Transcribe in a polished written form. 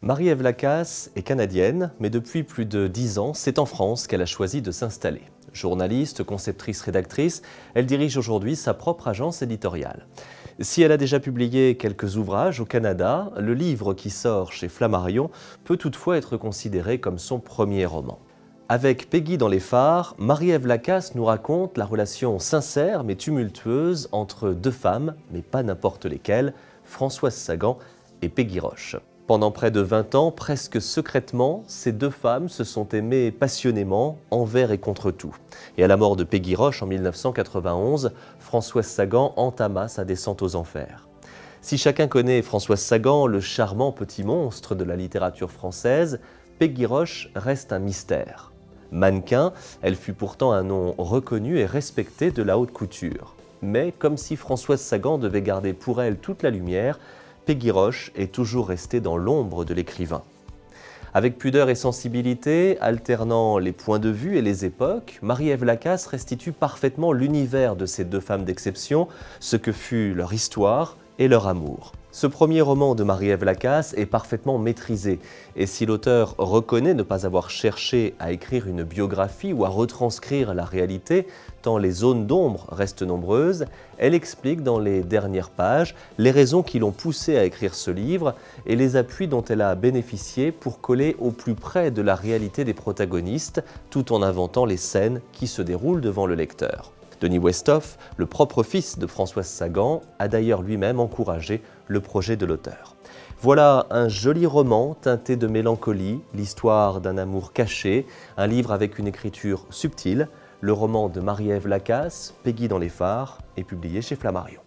Marie-Ève Lacasse est canadienne, mais depuis plus de 10 ans, c'est en France qu'elle a choisi de s'installer. Journaliste, conceptrice, rédactrice, elle dirige aujourd'hui sa propre agence éditoriale. Si elle a déjà publié quelques ouvrages au Canada, le livre qui sort chez Flammarion peut toutefois être considéré comme son premier roman. Avec Peggy dans les phares, Marie-Ève Lacasse nous raconte la relation sincère mais tumultueuse entre deux femmes, mais pas n'importe lesquelles, Françoise Sagan et Peggy Roche. Pendant près de 20 ans, presque secrètement, ces deux femmes se sont aimées passionnément, envers et contre tout. Et à la mort de Peggy Roche en 1991, Françoise Sagan entama sa descente aux enfers. Si chacun connaît Françoise Sagan, le charmant petit monstre de la littérature française, Peggy Roche reste un mystère. Mannequin, elle fut pourtant un nom reconnu et respecté de la haute couture. Mais comme si Françoise Sagan devait garder pour elle toute la lumière, Peggy Roche est toujours restée dans l'ombre de l'écrivain. Avec pudeur et sensibilité, alternant les points de vue et les époques, Marie-Ève Lacasse restitue parfaitement l'univers de ces deux femmes d'exception, ce que fut leur histoire et leur amour. Ce premier roman de Marie-Ève Lacasse est parfaitement maîtrisé, et si l'auteur reconnaît ne pas avoir cherché à écrire une biographie ou à retranscrire la réalité, tant les zones d'ombre restent nombreuses, elle explique dans les dernières pages les raisons qui l'ont poussée à écrire ce livre et les appuis dont elle a bénéficié pour coller au plus près de la réalité des protagonistes, tout en inventant les scènes qui se déroulent devant le lecteur. Denis Westhoff, le propre fils de Françoise Sagan, a d'ailleurs lui-même encouragé le projet de l'auteur. Voilà un joli roman teinté de mélancolie, l'histoire d'un amour caché, un livre avec une écriture subtile. Le roman de Marie-Ève Lacasse, Peggy dans les phares, est publié chez Flammarion.